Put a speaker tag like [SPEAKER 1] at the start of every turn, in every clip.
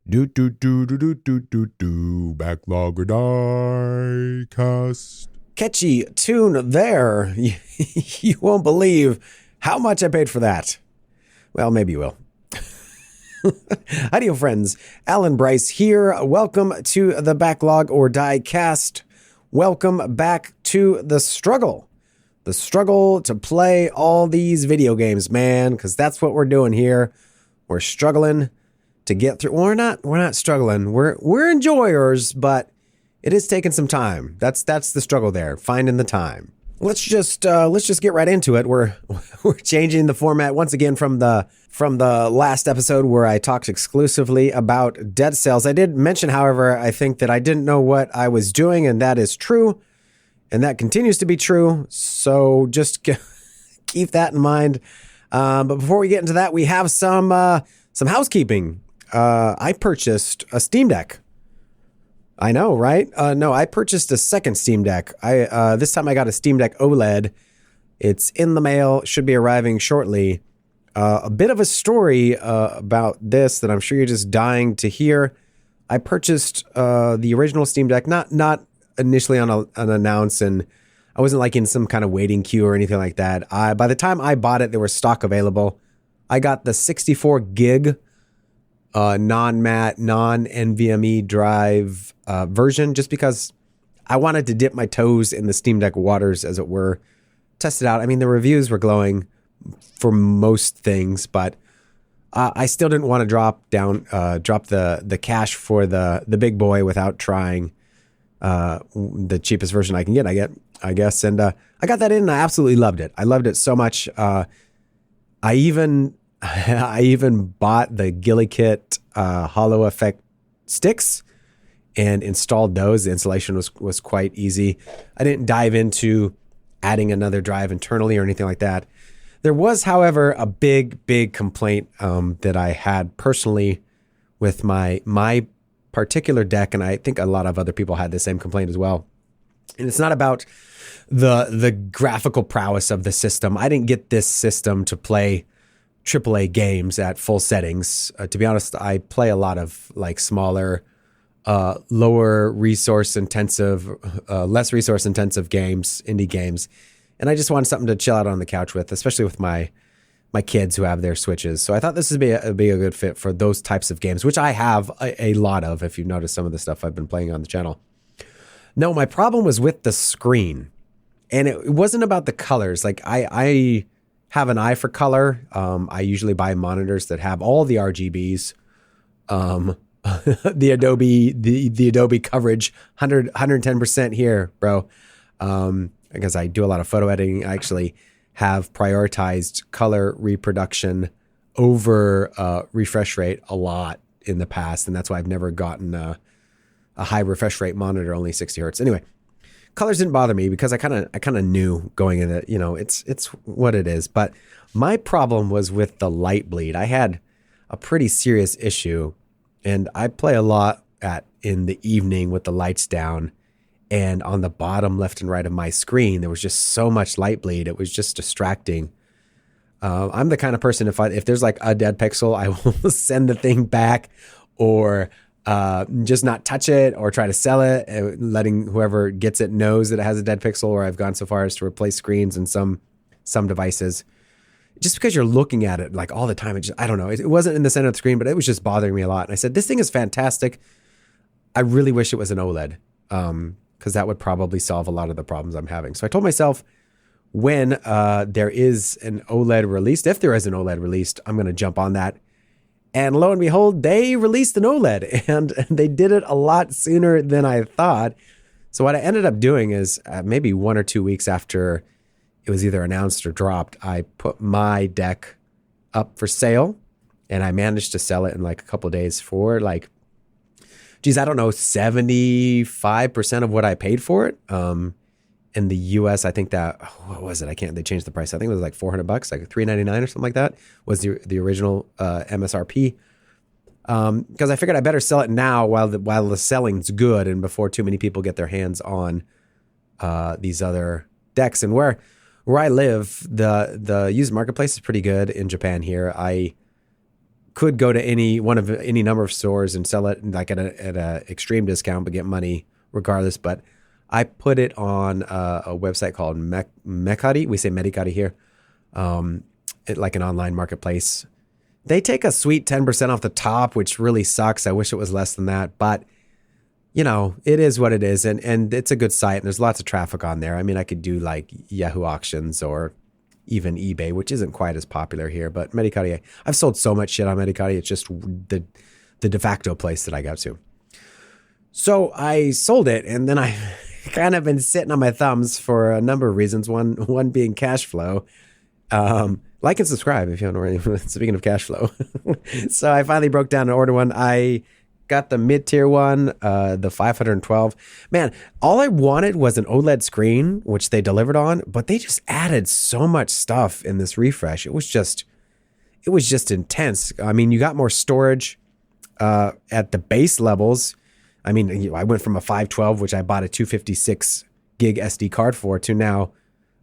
[SPEAKER 1] Backlog or die cast.
[SPEAKER 2] Catchy tune there. You won't believe how much I paid for that. Well, maybe you will. Hi, friends. Alan Bryce here. Welcome to the Backlog or Die cast. Welcome back to the struggle. The struggle to play all these video games, man, because that's what we're doing here. We're struggling to get through. We're not struggling. We're enjoyers, but it is taking some time. That's the struggle there, finding the time. Let's just get right into it. We're changing the format once again from the last episode where I talked exclusively about Dead Cells. I did mention, however, I think that I didn't know what I was doing, and that is true, and that continues to be true. So just keep that in mind. But before we get into that, we have some housekeeping. I purchased a Steam Deck. I know, right? No, I purchased a second Steam Deck. This time I got a Steam Deck OLED. It's in the mail, should be arriving shortly. A bit of a story about this that I'm sure you're just dying to hear. I purchased the original Steam Deck, not initially unannounced, and I wasn't like in some kind of waiting queue or anything like that. By the time I bought it, there was stock available. I got the 64 gig non-mat, non-NVMe drive version just because I wanted to dip my toes in the Steam Deck waters, as it were, test it out. I mean, the reviews were glowing for most things, but I still didn't want to drop the cash for the big boy without trying the cheapest version I can get, I guess. And I got that in and I absolutely loved it. I loved it so much. I even bought the Ghillie Kit hollow effect sticks and installed those. The installation was quite easy. I didn't dive into adding another drive internally or anything like that. There was, however, a big complaint that I had personally with my particular deck, and I think a lot of other people had the same complaint as well. And it's not about the graphical prowess of the system. I didn't get this system to play AAA games at full settings. To be honest, I play a lot of like smaller, lower resource intensive, less resource intensive games, indie games. And I just wanted something to chill out on the couch with, especially with my kids who have their Switches. So I thought this would be a good fit for those types of games, which I have a lot of, if you've noticed some of the stuff I've been playing on the channel. No, my problem was with the screen. And it wasn't about the colors. Like I have an eye for color. I usually buy monitors that have all the RGBs. The Adobe coverage, 110% here, bro. Because I do a lot of photo editing. I actually have prioritized color reproduction over refresh rate a lot in the past. And that's why I've never gotten a high refresh rate monitor, only 60 hertz. Anyway, colors didn't bother me because I kind of knew going in that, it's what it is. But my problem was with the light bleed. I had a pretty serious issue, and I play a lot in the evening with the lights down, and on the bottom left and right of my screen, there was just so much light bleed. It was just distracting. I'm the kind of person, if there's like a dead pixel, I will send the thing back or just not touch it or try to sell it, letting whoever gets it knows that it has a dead pixel, or I've gone so far as to replace screens in some devices. Just because you're looking at it like all the time, I don't know. It wasn't in the center of the screen, but it was just bothering me a lot. And I said, this thing is fantastic. I really wish it was an OLED, because that would probably solve a lot of the problems I'm having. So I told myself, when there is an OLED released, if there is an OLED released, I'm going to jump on that. And lo and behold, they released an OLED, and they did it a lot sooner than I thought. So what I ended up doing is maybe 1 or 2 weeks after it was either announced or dropped, I put my deck up for sale, and I managed to sell it in like a couple of days for like, I don't know, 75% of what I paid for it. In the US, I think that, what was it? They changed the price. I think it was like $400, like $399 or something like that was the original MSRP. Because I figured I better sell it now while the selling's good and before too many people get their hands on these other decks. And where I live, the used marketplace is pretty good in Japan here. I could go to any number of stores and sell it like at a extreme discount, but get money regardless. But I put it on a website called Mecari. We say Medicari here. Like an online marketplace. They take a sweet 10% off the top, which really sucks. I wish it was less than that, but you know, it is what it is. And it's a good site and there's lots of traffic on there. I mean, I could do like Yahoo auctions or even eBay, which isn't quite as popular here, but Medicari, I've sold so much shit on Medicari. It's just the de facto place that I go to. So I sold it and then I kind of been sitting on my thumbs for a number of reasons. One being cash flow. Like and subscribe if you haven't already. Speaking of cash flow. So I finally broke down and ordered one. I got the mid-tier one, the 512. Man, all I wanted was an OLED screen, which they delivered on, but they just added so much stuff in this refresh. It was just intense. I mean, you got more storage at the base levels. I mean, I went from a 512, which I bought a 256 gig SD card for, to now,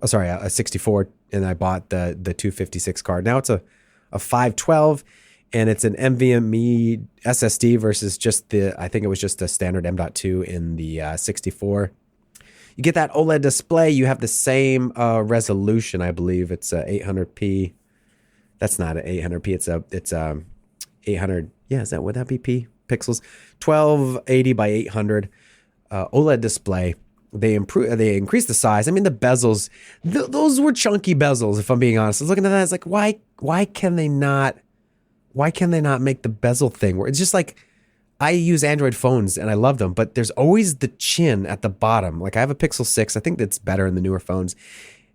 [SPEAKER 2] a 64, and I bought the 256 card. Now it's a 512, and it's an NVMe SSD versus just I think it was just a standard M.2 in the 64. You get that OLED display. You have the same resolution, I believe. It's 800p. That's not an 800p. It's 800. Yeah, would that be p pixels? 1280 by 800 OLED display. They increased the size. I mean, the bezels, those were chunky bezels, if I'm being honest. I was looking at that, it's like, why can they not make the bezel thing where it's just like, I use Android phones and I love them, but there's always the chin at the bottom. Like I have a Pixel 6. I think that's better in the newer phones.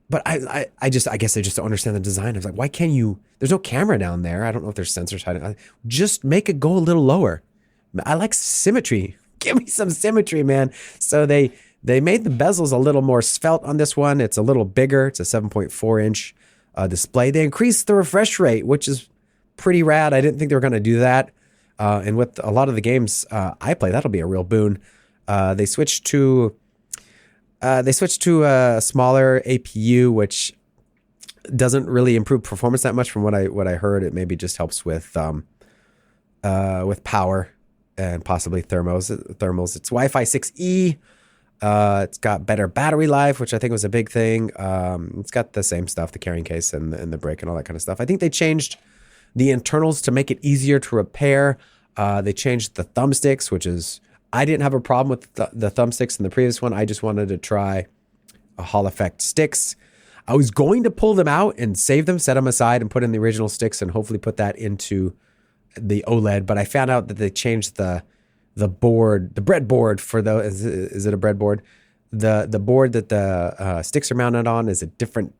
[SPEAKER 2] But I guess I just don't understand the design. I was like, why can't you, there's no camera down there. I don't know if there's sensors hiding. Just make it go a little lower. I like symmetry. Give me some symmetry, man. So they made the bezels a little more svelte on this one. It's a little bigger. It's a 7.4 inch display. They increased the refresh rate, which is pretty rad. I didn't think they were going to do that. And with a lot of the games I play, that'll be a real boon. They switched to a smaller APU, which doesn't really improve performance that much from what I heard. It maybe just helps with power and possibly thermals. It's Wi-Fi 6E. It's got better battery life, which I think was a big thing. It's got the same stuff, the carrying case and the brick and all that kind of stuff. I think they changed the internals to make it easier to repair. They changed the thumbsticks, which is, I didn't have a problem with the thumbsticks in the previous one. I just wanted to try a Hall effect sticks. I was going to pull them out and save them, set them aside and put in the original sticks and hopefully put that into the OLED. But I found out that they changed the board, the breadboard for is it a breadboard? The board that the sticks are mounted on is a different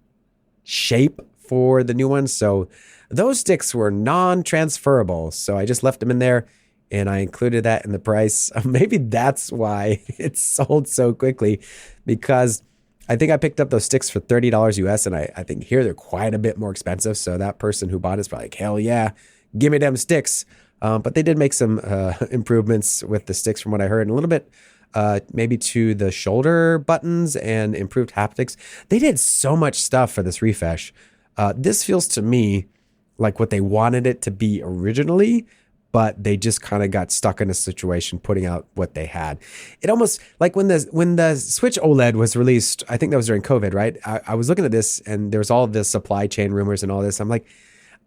[SPEAKER 2] shape for the new ones. So those sticks were non-transferable. So I just left them in there and I included that in the price. Maybe that's why it sold so quickly, because I think I picked up those sticks for $30 US, and I think here they're quite a bit more expensive. So that person who bought it's probably like, hell yeah, give me them sticks. But they did make some improvements with the sticks from what I heard, and a little bit maybe to the shoulder buttons and improved haptics. They did so much stuff for this refresh. This feels to me like what they wanted it to be originally, but they just kind of got stuck in a situation putting out what they had. It almost like when the Switch OLED was released, I think that was during COVID, right? I was looking at this and there was all this supply chain rumors and all this. I'm like,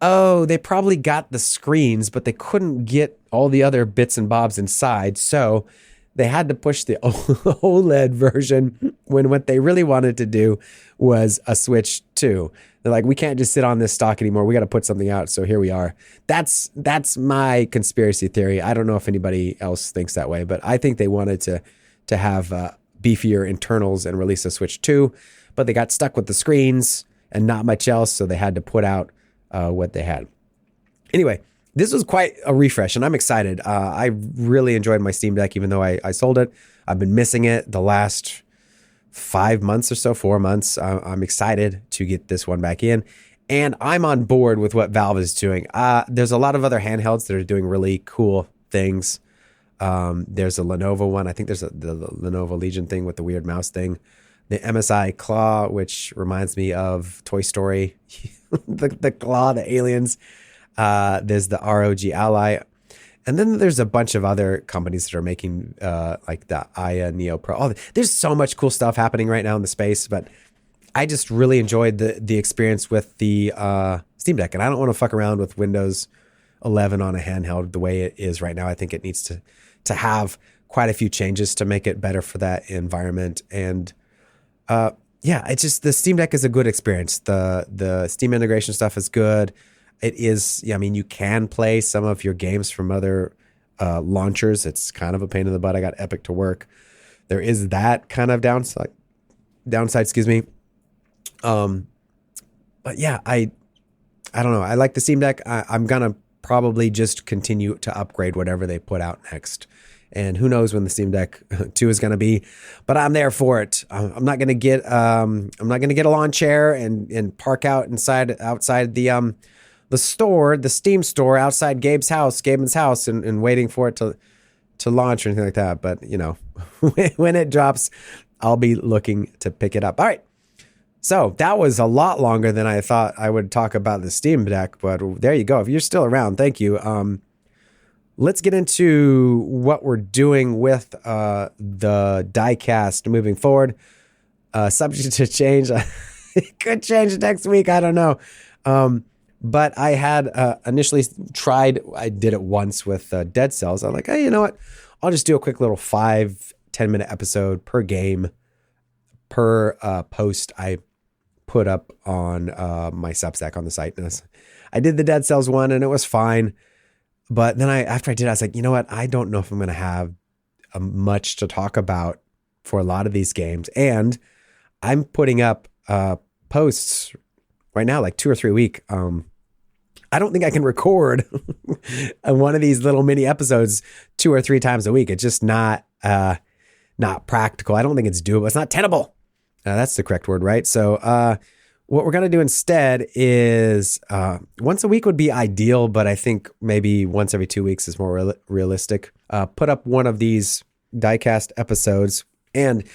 [SPEAKER 2] oh, they probably got the screens, but they couldn't get all the other bits and bobs inside. So they had to push the OLED version when what they really wanted to do was a Switch 2. They're like, we can't just sit on this stock anymore. We got to put something out. So here we are. That's my conspiracy theory. I don't know if anybody else thinks that way, but I think they wanted to have beefier internals and release a Switch 2, but they got stuck with the screens and not much else. So they had to put out what they had. Anyway, this was quite a refresh and I'm excited. I really enjoyed my Steam Deck, even though I sold it. I've been missing it the last 5 months or so, 4 months. I'm excited to get this one back in, and I'm on board with what Valve is doing. There's a lot of other handhelds that are doing really cool things. There's a Lenovo one. I think there's the Lenovo Legion thing with the weird mouse thing. The MSI Claw, which reminds me of Toy Story, the claw, the aliens. There's the ROG Ally. And then there's a bunch of other companies that are making like the Aya Neo Pro. There's so much cool stuff happening right now in the space, but I just really enjoyed the experience with the Steam Deck. And I don't want to fuck around with Windows 11 on a handheld the way it is right now. I think it needs to have quite a few changes to make it better for that environment. And it's just the Steam Deck is a good experience. The Steam integration stuff is good. It is, I mean, you can play some of your games from other launchers. It's kind of a pain in the butt. I got Epic to work. There is that kind of downside, excuse me. But yeah, I don't know. I like the Steam Deck. I'm going to probably just continue to upgrade whatever they put out next. And who knows when the Steam Deck 2 is going to be, but I'm there for it. I'm not going to get a lawn chair and park outside the store, the Steam store outside Gaben's house and waiting for it to launch or anything like that. But you know, when it drops, I'll be looking to pick it up. All right. So that was a lot longer than I thought I would talk about the Steam Deck, but there you go. If you're still around, thank you. Let's get into what we're doing with the diecast moving forward. Subject to change. It could change next week. I don't know. But I had initially tried, I did it once with Dead Cells. I'm like, hey, you know what? I'll just do a quick little 5-10 minute episode per game, per post I put up on my Substack on the site. And I did the Dead Cells one and it was fine. But then after I did, I was like, you know what? I don't know if I'm going to have much to talk about for a lot of these games. And I'm putting up posts right now, like 2 or 3 a week. I don't think I can record one of these little mini episodes 2 or 3 times a week. It's just not practical. I don't think it's doable. It's not tenable. That's the correct word, right? So what we're going to do instead is once a week would be ideal, but I think maybe once every 2 weeks is more realistic. Put up one of these diecast episodes, and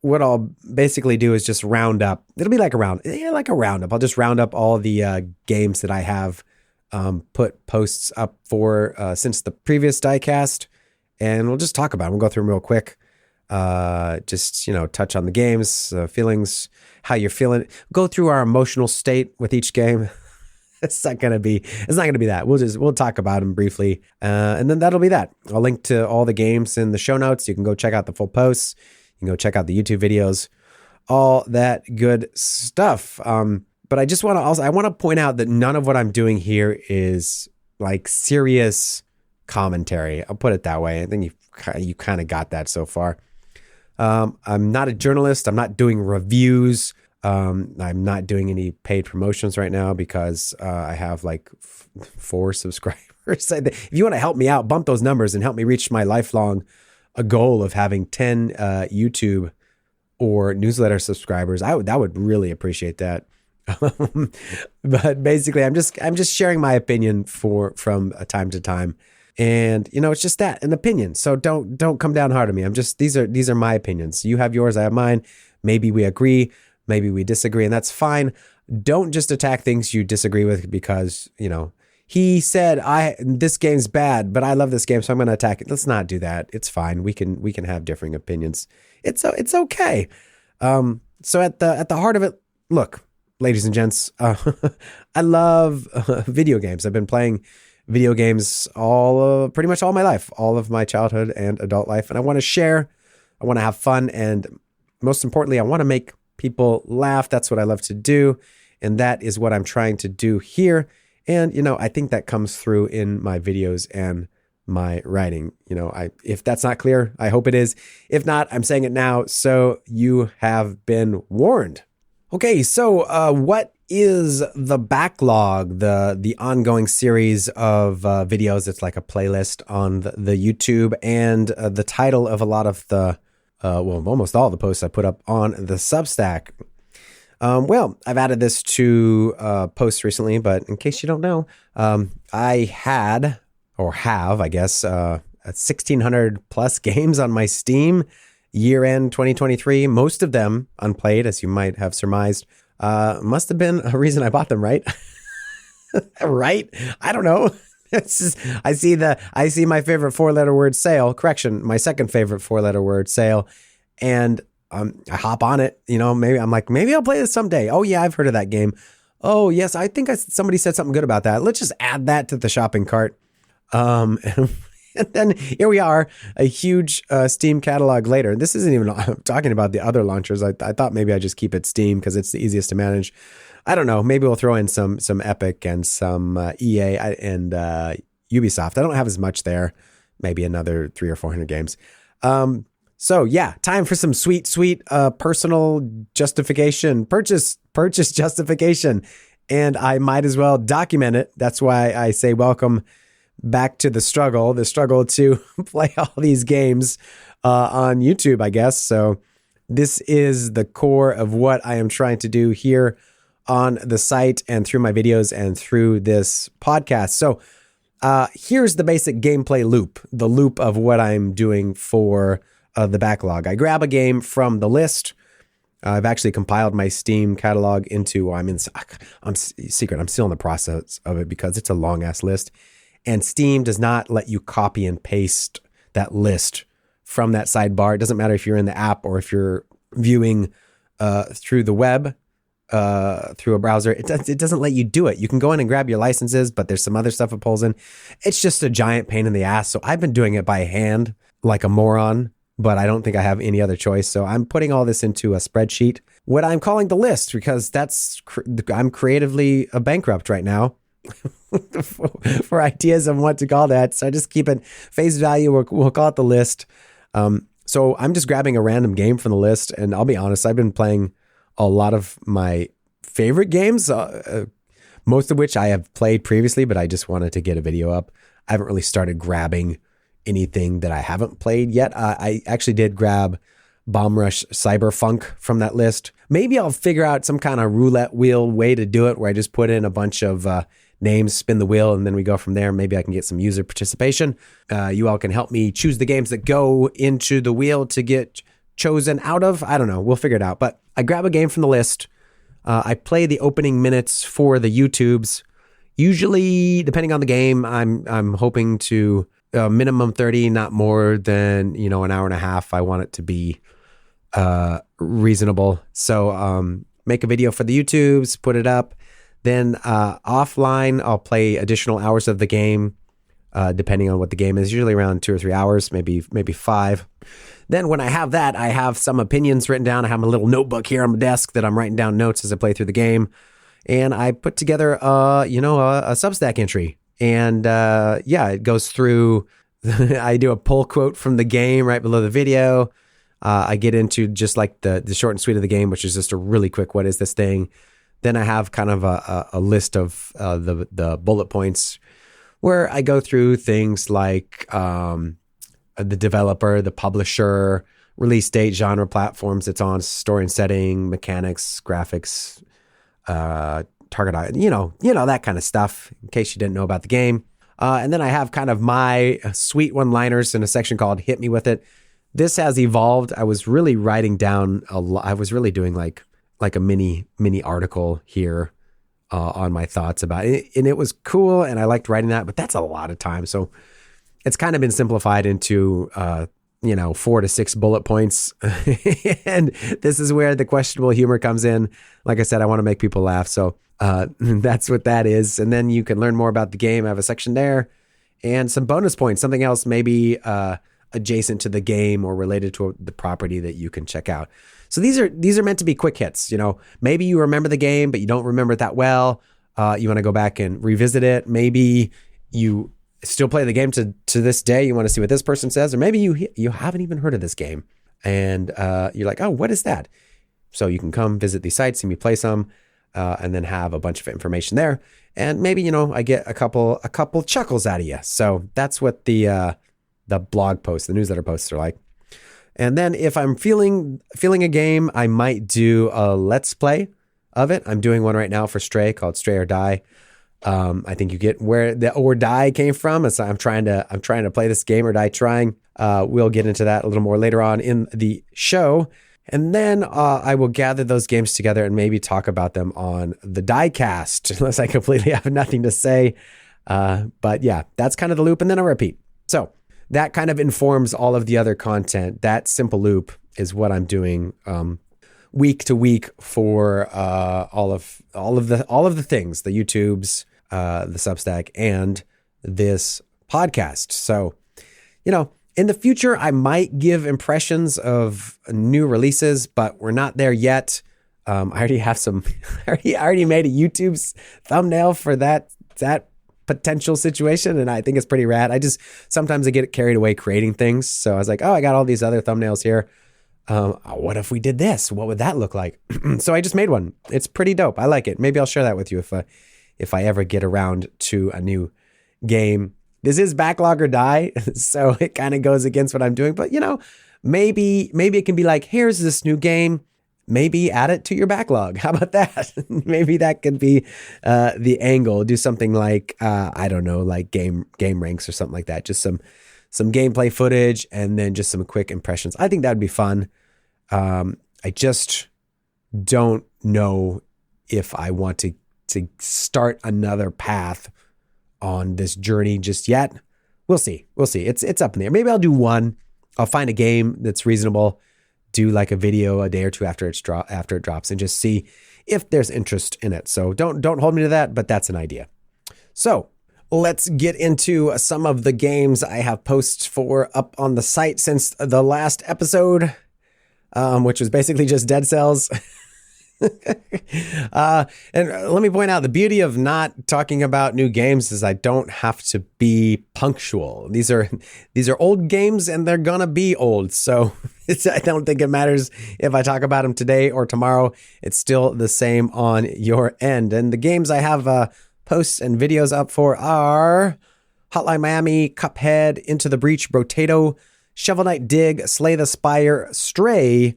[SPEAKER 2] what I'll basically do is just round up. It'll be like a roundup. I'll just round up all the games that I have put posts up for since the previous diecast, and we'll just talk about them. We'll go through them real quick. Just, touch on the games, feelings, how you're feeling. Go through our emotional state with each game. It's not going to be that. We'll talk about them briefly. And then that'll be that. I'll link to all the games in the show notes. You can go check out the full posts. You can go check out the YouTube videos, all that good stuff. But I just want to point out that none of what I'm doing here is like serious commentary. I'll put it that way. I think you kind of got that so far. I'm not a journalist. I'm not doing reviews. I'm not doing any paid promotions right now because I have like 4 subscribers. If you want to help me out, bump those numbers and help me reach my lifelong goal of having 10 YouTube or newsletter subscribers, that would really appreciate that. But basically, I'm just sharing my opinion from time to time. And, it's just that, an opinion. So don't come down hard on me. These are my opinions. You have yours, I have mine. Maybe we agree, maybe we disagree, and that's fine. Don't just attack things you disagree with because, he said this game's bad, but I love this game, so I'm going to attack it. Let's not do that. It's fine. We can have differing opinions. It's okay. So at the heart of it, look, ladies and gents, I love video games. I've been playing video games pretty much all my life, all of my childhood and adult life. And I want to share, I want to have fun. And most importantly, I want to make people laugh. That's what I love to do. And that is what I'm trying to do here. And, I think that comes through in my videos and my writing. If that's not clear, I hope it is. If not, I'm saying it now. So you have been warned. Okay. So, what is the backlog, the ongoing series of videos? It's like a playlist on the YouTube, and the title of a lot of the almost all the posts I put up on the Substack. I've added this to posts recently, but in case you don't know, I have 1,600 plus games on my Steam year-end 2023, most of them unplayed, as you might have surmised. Must have been a reason I bought them, right? Right? I don't know. It's just, I see my favorite 4-letter word sale. Correction, my second favorite 4-letter word sale, and I hop on it. Maybe I'll play this someday. Oh yeah, I've heard of that game. Oh yes, I think somebody said something good about that. Let's just add that to the shopping cart. And then here we are, a huge Steam catalog later. This isn't even talking about the other launchers. I thought maybe I'd just keep it Steam because it's the easiest to manage. I don't know. Maybe we'll throw in some Epic and some EA and Ubisoft. I don't have as much there. Maybe another 300 or 400 games. So yeah, time for some sweet personal justification, purchase justification, and I might as well document it. That's why I say welcome back to the struggle to play all these games on YouTube, I guess. So this is the core of what I am trying to do here on the site and through my videos and through this podcast. So here's the basic gameplay loop, the loop of what I'm doing for the backlog. I grab a game from the list. I've actually compiled my Steam catalog into, I'm secret. I'm still in the process of it because it's a long ass list, and Steam does not let you copy and paste that list from that sidebar. It doesn't matter if you're in the app or if you're viewing through the web, through a browser. It doesn't let you do it. You can go in and grab your licenses, but there's some other stuff it pulls in. It's just a giant pain in the ass. So I've been doing it by hand like a moron, but I don't think I have any other choice. So I'm putting all this into a spreadsheet, what I'm calling the list, because I'm creatively bankrupt right now for ideas on what to call that. So I just keep it face value. We'll call it the list. So I'm just grabbing a random game from the list. And I'll be honest, I've been playing a lot of my favorite games, most of which I have played previously, but I just wanted to get a video up. I haven't really started grabbing anything that I haven't played yet. I actually did grab Bomb Rush Cyberfunk from that list. Maybe I'll figure out some kind of roulette wheel way to do it where I just put in a bunch of names, spin the wheel, and then we go from there. Maybe I can get some user participation. You all can help me choose the games that go into the wheel to get chosen out of. I don't know. We'll figure it out. But I grab a game from the list. I play the opening minutes for the YouTubes. Usually, depending on the game, I'm hoping to minimum 30, not more than, an hour and a half. I want it to be reasonable. So make a video for the YouTubes, put it up. Then offline, I'll play additional hours of the game, depending on what the game is, usually around 2 or 3 hours, maybe 5. Then when I have that, I have some opinions written down. I have a little notebook here on my desk that I'm writing down notes as I play through the game. And I put together, a Substack entry. And it goes through, I do a pull quote from the game right below the video. I get into just like the short and sweet of the game, which is just a really quick, what is this thing? Then I have kind of a list of the bullet points where I go through things like the developer, the publisher, release date, genre, platforms it's on, story and setting, mechanics, graphics, target audience, that kind of stuff, in case you didn't know about the game. And then I have kind of my sweet one-liners in a section called Hit Me With It. This has evolved. I was really writing down a lot. I was really doing like a mini article here on my thoughts about it. And it was cool, and I liked writing that, but that's a lot of time. So it's kind of been simplified into 4 to 6 bullet points. And this is where the questionable humor comes in. Like I said, I want to make people laugh. So that's what that is. And then you can learn more about the game. I have a section there and some bonus points, something else maybe adjacent to the game or related to the property that you can check out. So these are meant to be quick hits. Maybe you remember the game, but you don't remember it that well. You want to go back and revisit it. Maybe you still play the game to this day. You want to see what this person says, or maybe you haven't even heard of this game, and you're like, oh, what is that? So you can come visit these sites, see me play some, and then have a bunch of information there. And maybe I get a couple chuckles out of you. So that's what the blog posts, the newsletter posts are like. And then if I'm feeling a game, I might do a let's play of it. I'm doing one right now for Stray called Stray or Die. I think you get where the or die came from. So I'm trying to play this game or die trying. We'll get into that a little more later on in the show. And then I will gather those games together and maybe talk about them on the diecast, unless I completely have nothing to say. But yeah, that's kind of the loop, and then I'll repeat. So that kind of informs all of the other content. That simple loop is what I'm doing week to week for all of the things, the YouTubes, the Substack, and this podcast. So, in the future, I might give impressions of new releases, but we're not there yet. I already have some. I already made a YouTube's thumbnail for that potential situation, and I think it's pretty rad. Sometimes I get carried away creating things, so I was like, oh, I got all these other thumbnails here. What if we did this? What would that look like? So I just made one. It's pretty dope. I like it. Maybe I'll share that with you if I ever get around to a new game. This is backlog or die, so it kind of goes against what I'm doing. But, maybe it can be like, here's this new game. Maybe add it to your backlog. How about that? Maybe that could be the angle. Do something like, I don't know, like game ranks or something like that. Just some gameplay footage and then just some quick impressions. I think that would be fun. I just don't know if I want to start another path on this journey just yet. We'll see. It's up in the air. Maybe I'll do one. I'll find a game that's reasonable, do like a video a day or two after it drops, and just see if there's interest in it. So don't hold me to that, but that's an idea. So let's get into some of the games I have posts for up on the site since the last episode, which was basically just Dead Cells. And let me point out, the beauty of not talking about new games is I don't have to be punctual. These are old games and they're gonna be old. So I don't think it matters if I talk about them today or tomorrow. It's still the same on your end. And the games I have posts and videos up for are Hotline Miami, Cuphead, Into the Breach, Brotato, Shovel Knight Dig, Slay the Spire, Stray,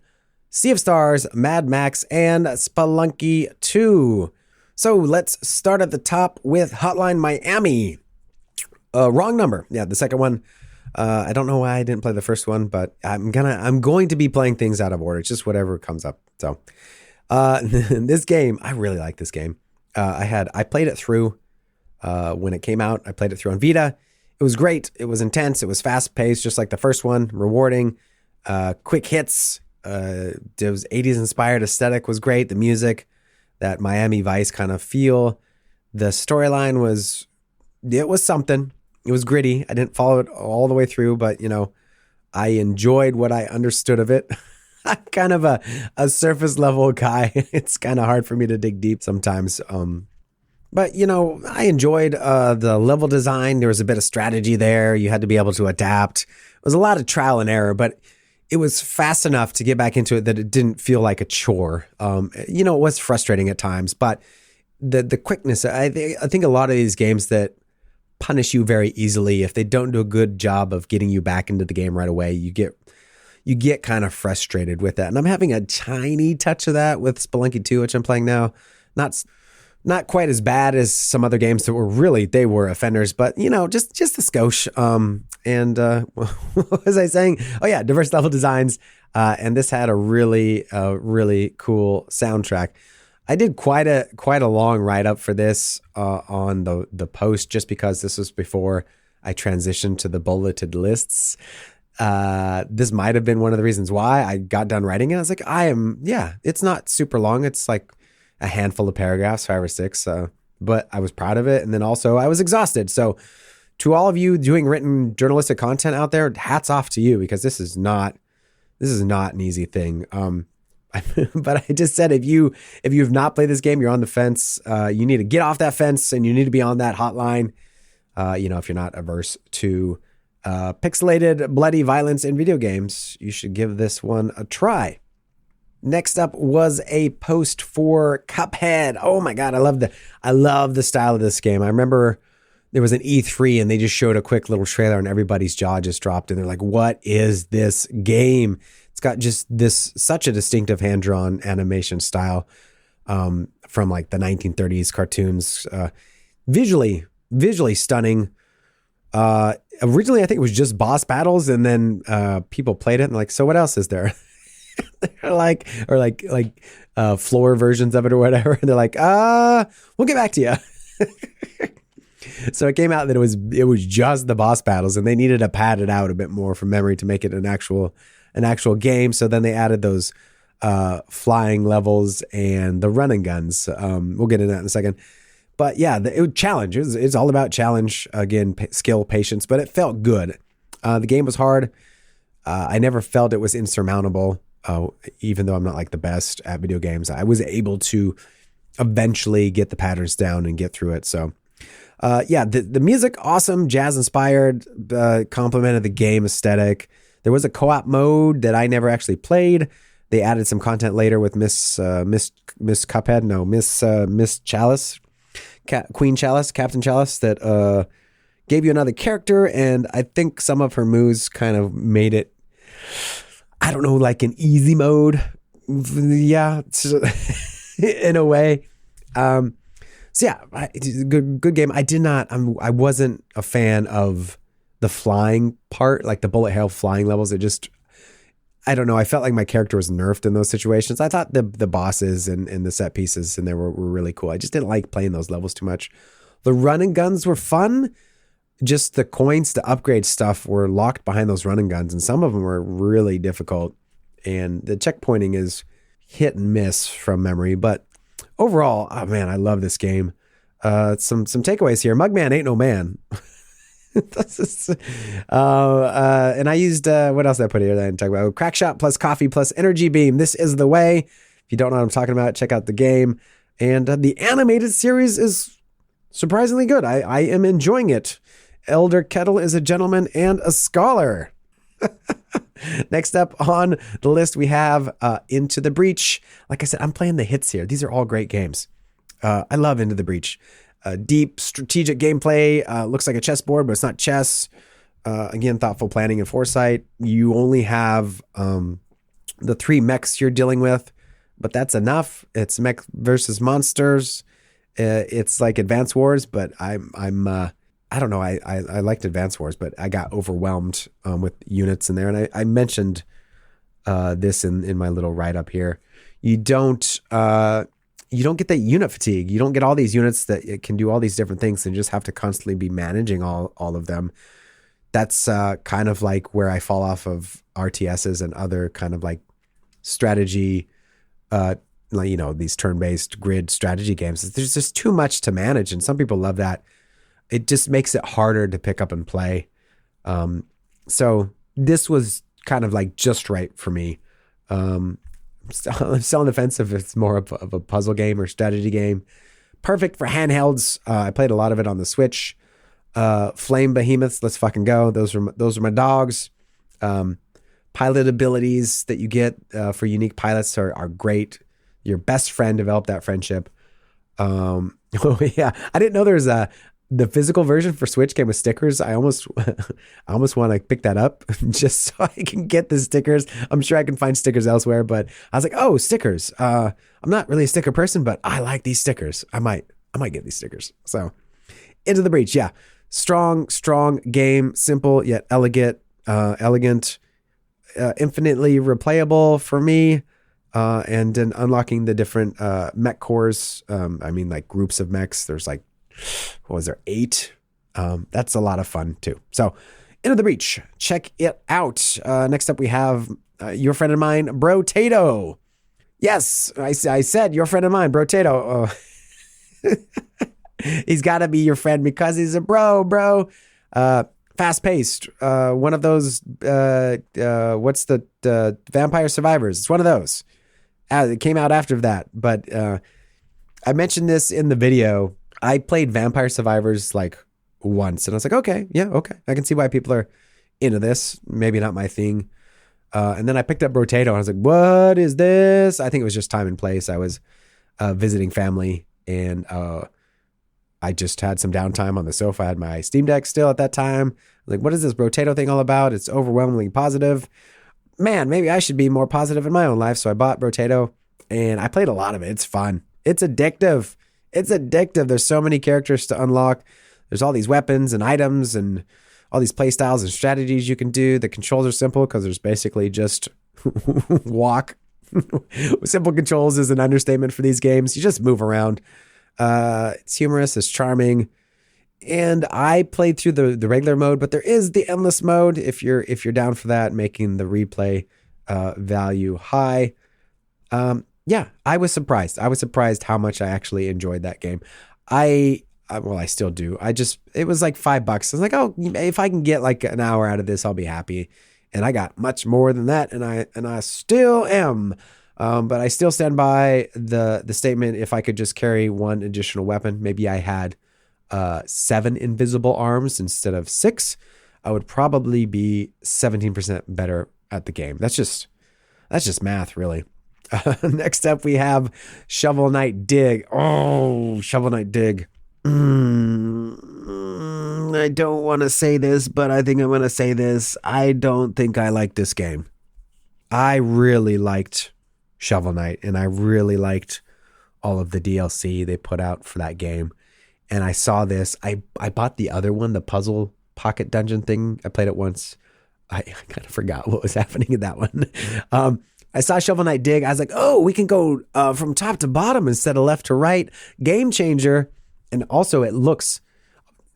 [SPEAKER 2] Sea of Stars, Mad Max, and Spelunky 2. So let's start at the top with Hotline Miami. Wrong Number. Yeah, the second one. I don't know why I didn't play the first one, but I'm going to be playing things out of order. It's just whatever comes up. So this game, I really like this game. I played it through when it came out. I played it through on Vita. It was great. It was intense. It was fast paced, just like the first one. Rewarding. Quick hits. It was 80s inspired aesthetic was great. The music, that Miami Vice kind of feel. The storyline was something. It was gritty. I didn't follow it all the way through, but I enjoyed what I understood of it. I'm kind of a surface level guy. It's kind of hard for me to dig deep sometimes. But I enjoyed the level design. There was a bit of strategy there. You had to be able to adapt. It was a lot of trial and error, but it was fast enough to get back into it that it didn't feel like a chore. It was frustrating at times, but the quickness, I think a lot of these games that punish you very easily, if they don't do a good job of getting you back into the game right away, you get kind of frustrated with that. And I'm having a tiny touch of that with Spelunky 2, which I'm playing now. Not quite as bad as some other games that were offenders, but just a skosh. What was I saying? Oh yeah, diverse level designs. And this had a really cool soundtrack. I did quite a long write up for this on the post, just because this was before I transitioned to the bulleted lists. This might have been one of the reasons why I got done writing it. I was like, it's not super long. It's like a handful of paragraphs, 5 or 6. But I was proud of it. And then also I was exhausted. So to all of you doing written journalistic content out there, hats off to you, because this is not an easy thing. But I just said, if you've not played this game, you're on the fence. You need to get off that fence and you need to be on that hotline. If you're not averse to pixelated, bloody violence in video games, you should give this one a try. Next up was a post for Cuphead. Oh my God, I love the style of this game. I remember there was an E3 and they just showed a quick little trailer and everybody's jaw just dropped and they're like, what is this game? It's got just such a distinctive hand-drawn animation style from like the 1930s cartoons. Visually stunning. Originally, I think it was just boss battles, and then people played it and like, so what else is there? floor versions of it or whatever. And they're like, we'll get back to you. So it came out that it was just the boss battles, and they needed to pad it out a bit more from memory to make it an actual game. So then they added those flying levels and the running guns. We'll get into that in a second. But yeah, challenge. It's all about challenge. Again, skill, patience, but it felt good. The game was hard. I never felt it was insurmountable. Even though I'm not like the best at video games, I was able to eventually get the patterns down and get through it. So the music, awesome, jazz inspired, complemented the game aesthetic. There was a co-op mode that I never actually played. They added some content later with Miss Cuphead. No, Miss Chalice, Queen Chalice, Captain Chalice, that gave you another character. And I think some of her moves kind of made it, I don't know, like an easy mode. Yeah, in a way. So yeah, good game. I wasn't a fan of the flying part, like the bullet hell flying levels. I don't know. I felt like my character was nerfed in those situations. I thought the bosses and the set pieces in there were really cool. I just didn't like playing those levels too much. The running guns were fun. Just the coins to upgrade stuff were locked behind those running guns, and some of them were really difficult. And the checkpointing is hit and miss from memory, but overall, oh man, I love this game. Some takeaways here. Mugman ain't no man. And I used what else did I put here that I didn't talk about? Crack shot plus coffee plus energy beam. This is the way. If you don't know what I'm talking about, check out the game. And the animated series is surprisingly good. I am enjoying it. Elder Kettle is a gentleman and a scholar. Next up on the list, we have Into the Breach. Like I said, I'm playing the hits here. These are all great games. I love Into the Breach. Deep strategic gameplay. Looks like a chessboard, but it's not chess. Again, thoughtful planning and foresight. You only have the 3 mechs you're dealing with, but that's enough. It's mech versus monsters. It's like Advance Wars, but I don't know. I liked Advance Wars, but I got overwhelmed with units in there. And I mentioned this in my little write-up here. You don't get that unit fatigue. You don't get all these units that can do all these different things and just have to constantly be managing all of them. That's kind of like where I fall off of RTSs and other kind of like strategy, these turn-based grid strategy games. There's just too much to manage, and some people love that. It just makes it harder to pick up and play. So this was kind of like just right for me. I'm still on the fence if it's more of a puzzle game or strategy game. Perfect for handhelds. I played a lot of it on the Switch. Flame Behemoths, let's fucking go. Those are my dogs. Pilot abilities that you get for unique pilots are great. Your best friend developed that friendship. Oh yeah, I didn't know there's the physical version for Switch came with stickers. I almost want to pick that up just so I can get the stickers. I'm sure I can find stickers elsewhere, but I was like, oh, stickers. I'm not really a sticker person, but I like these stickers. I might get these stickers. So Into the Breach. Yeah. Strong game, simple yet elegant, infinitely replayable for me. And then unlocking the different mech cores. Like groups of mechs. There's like, what was there, 8? That's a lot of fun too. So Into the Breach, check it out. Next up we have your friend of mine, Brotato. Yes, I said your friend of mine, Brotato. He's got to be your friend because he's a bro. Fast paced. One of those, what's the Vampire Survivors? It's one of those. It came out after that, but I mentioned this in the video. I played Vampire Survivors like once, and I was like, okay. I can see why people are into this. Maybe not my thing. And then I picked up Brotato, and I was like, what is this? I think it was just time and place. I was visiting family, and I just had some downtime on the sofa. I had my Steam Deck still at that time. I was like, what is this Brotato thing all about? It's overwhelmingly positive. Man, maybe I should be more positive in my own life. So I bought Brotato, and I played a lot of it. It's fun. It's addictive. There's so many characters to unlock. There's all these weapons and items and all these play styles and strategies you can do. The controls are simple because there's basically just walk Simple controls is an understatement for these games. You just move around. It's humorous, it's charming. And I played through the regular mode, but there is the endless mode if you're down for that, making the replay value high. Yeah, I was surprised. I was surprised how much I actually enjoyed that game. Well, I still do. It was like $5. I was like, oh, if I can get like an hour out of this, I'll be happy. And I got much more than that, and I still am. But I still stand by the statement. If I could just carry one additional weapon, maybe I had 7 invisible arms instead of 6, I would probably be 17% better at the game. That's just math, really. Next up, we have Shovel Knight Dig. Oh, Shovel Knight Dig. I don't want to say this, but I think I'm going to say this. I don't think I like this game. I really liked Shovel Knight, and I really liked all of the DLC they put out for that game. And I saw this. I bought the other one, the puzzle pocket dungeon thing. I played it once. I kind of forgot what was happening in that one. I saw Shovel Knight Dig. I was like, oh, we can go from top to bottom instead of left to right. Game changer. And also it looks,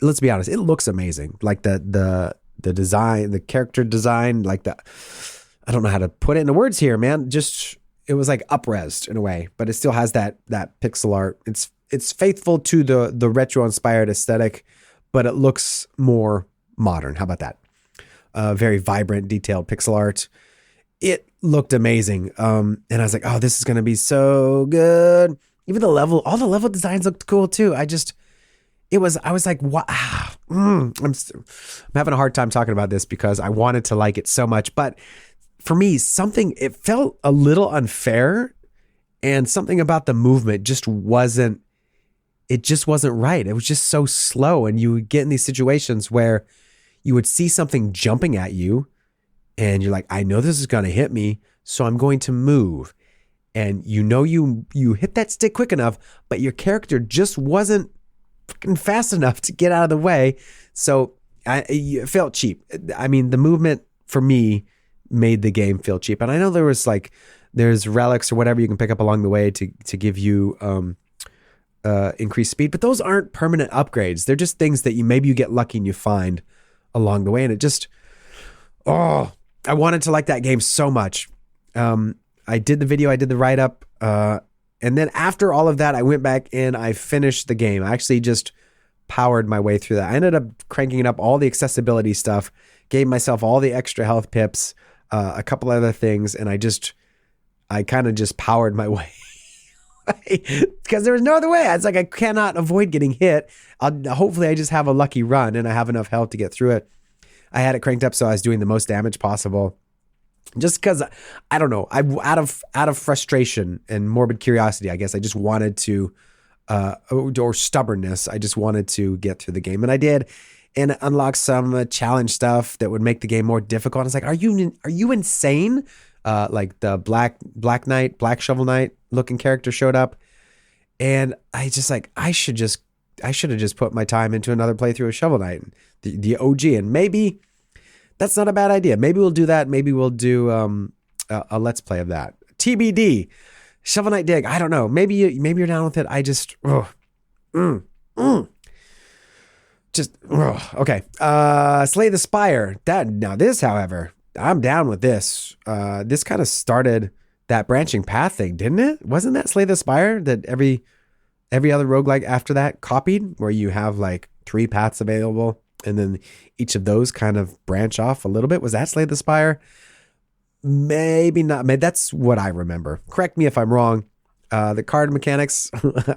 [SPEAKER 2] let's be honest, it looks amazing. Like the design, the character design, like I don't know how to put it into words here, man. Just, it was like up-resed in a way, but it still has that pixel art. It's faithful to the retro-inspired aesthetic, but it looks more modern. How about that? Very vibrant, detailed pixel art. It looked amazing. And I was like, oh, this is going to be so good. Even all the level designs looked cool too. I was like, wow. I'm having a hard time talking about this because I wanted to like it so much. But for me, it felt a little unfair, and something about the movement just wasn't right. It was just so slow. And you would get in these situations where you would see something jumping at you and you're like, I know this is going to hit me, so I'm going to move. And you hit that stick quick enough, but your character just wasn't freaking fast enough to get out of the way. So it felt cheap. I mean, the movement for me made the game feel cheap. And I know there's relics or whatever you can pick up along the way to give you increased speed, but those aren't permanent upgrades. They're just things that maybe you get lucky and you find along the way. And it just, I wanted to like that game so much. I did the video, I did the write-up, and then after all of that, I went back and I finished the game. I actually just powered my way through that. I ended up cranking up all the accessibility stuff, gave myself all the extra health pips, a couple other things, and I kind of just powered my way because there was no other way. It's like I cannot avoid getting hit. Hopefully I just have a lucky run and I have enough health to get through it. I had it cranked up so I was doing the most damage possible. Just because, I don't know, out of frustration and morbid curiosity, I guess I just wanted to, or stubbornness, I just wanted to get through the game, and I did, and unlock some challenge stuff that would make the game more difficult. I was like, are you insane? Like the Black Shovel Knight looking character showed up, and I just like I should have just put my time into another playthrough of Shovel Knight, the OG, and maybe. That's not a bad idea. Maybe we'll do that. Maybe we'll do a let's play of that. TBD. Shovel Knight Dig. I don't know. Maybe you're down with it. I just okay. Slay the Spire. This, however, I'm down with this. This kind of started that branching path thing, didn't it? Wasn't that Slay the Spire that every other roguelike after that copied, where you have like 3 paths available? And then each of those kind of branch off a little bit. Was that Slay the Spire? Maybe not. Maybe that's what I remember. Correct me if I'm wrong. The card mechanics,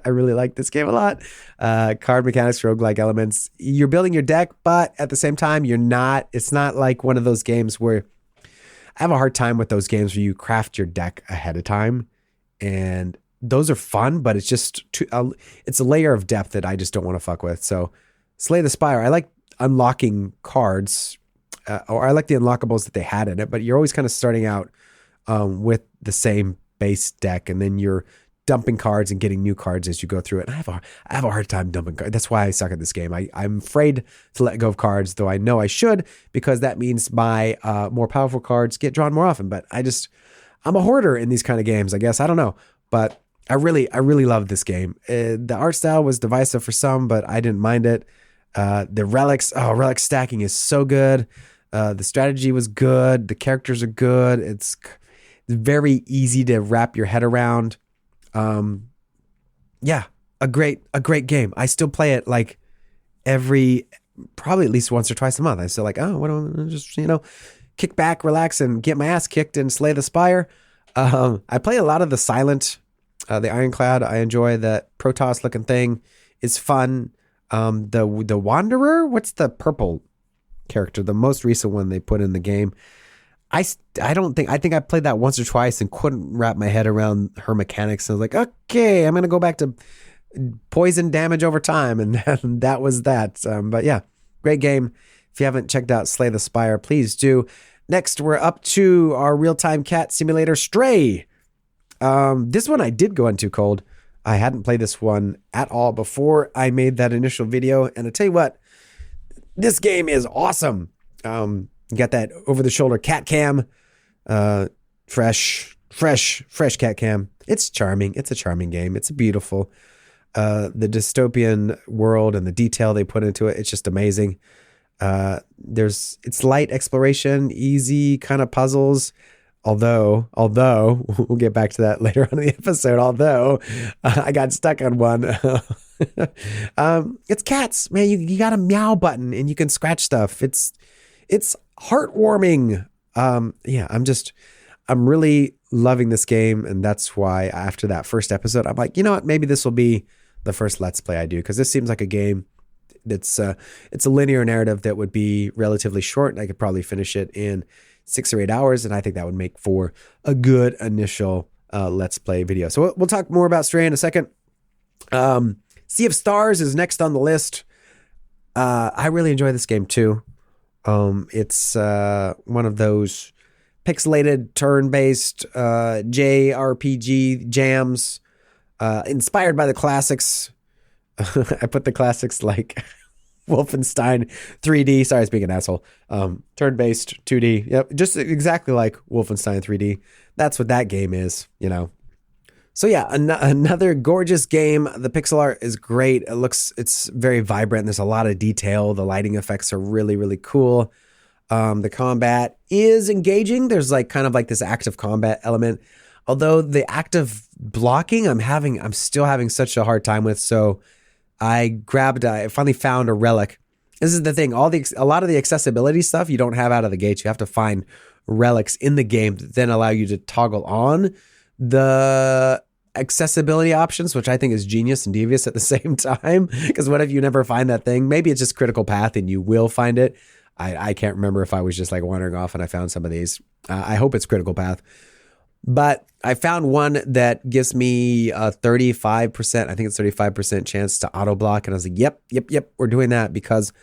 [SPEAKER 2] I really like this game a lot. Card mechanics, roguelike elements. You're building your deck, but at the same time, it's not like one of those games where I have a hard time with those games where you craft your deck ahead of time. And those are fun, but it's just it's a layer of depth that I just don't want to fuck with. So Slay the Spire, I like unlocking cards, or I like the unlockables that they had in it, but you're always kind of starting out with the same base deck, and then you're dumping cards and getting new cards as you go through it. And I have a hard time dumping cards. That's why I suck at this game. I'm afraid to let go of cards, though I know I should, because that means my more powerful cards get drawn more often. But I'm a hoarder in these kind of games, I guess. I don't know. But I really love this game. The art style was divisive for some, but I didn't mind it. The relics, relic stacking is so good. The strategy was good. The characters are good. It's very easy to wrap your head around. Yeah, a great game. I still play it like probably at least once or twice a month. I still like, what do I just, kick back, relax, and get my ass kicked and slay the Spire. I play a lot of the silent, the Ironclad. I enjoy that Protoss looking thing. It's fun. The Wanderer, what's the purple character? The most recent one they put in the game. I think I played that once or twice and couldn't wrap my head around her mechanics. I was like, okay, I'm going to go back to poison damage over time. And that was that. But yeah, great game. If you haven't checked out Slay the Spire, please do. Next, we're up to our real-time cat simulator, Stray. This one I did go into cold. I hadn't played this one at all before I made that initial video. And I tell you what, this game is awesome. You got that over-the-shoulder cat cam, fresh cat cam. It's charming. It's a charming game. It's beautiful. The dystopian world and the detail they put into it, it's just amazing. It's light exploration, easy kind of puzzles. Although we'll get back to that later on in the episode. Although I got stuck on one. It's cats, man. You got a meow button and you can scratch stuff. It's heartwarming. I'm really loving this game, and that's why after that first episode, I'm like, you know what? Maybe this will be the first Let's Play I do, because this seems like a game that's it's a linear narrative that would be relatively short, and I could probably finish it in 6 or 8 hours, and I think that would make for a good initial Let's Play video. So we'll talk more about Stray in a second. Sea of Stars is next on the list. I really enjoy this game too. It's one of those pixelated turn-based JRPG jams, inspired by the classics. I put the classics like Wolfenstein 3D. Sorry, I was being an asshole. Turn-based 2D. Yep, just exactly like Wolfenstein 3D. That's what that game is, So yeah, another gorgeous game. The pixel art is great. It's very vibrant. There's a lot of detail. The lighting effects are really, really cool. The combat is engaging. There's kind of this active combat element. Although the active blocking, I'm still having such a hard time with. So I finally found a relic. This is the thing. A lot of the accessibility stuff you don't have out of the gate. You have to find relics in the game that then allow you to toggle on the accessibility options, which I think is genius and devious at the same time. Because what if you never find that thing? Maybe it's just critical path and you will find it. I can't remember if I was just wandering off and I found some of these. I hope it's critical path. But I found one that gives me a 35%, I think it's 35% chance to auto block. And I was like, yep, we're doing that, because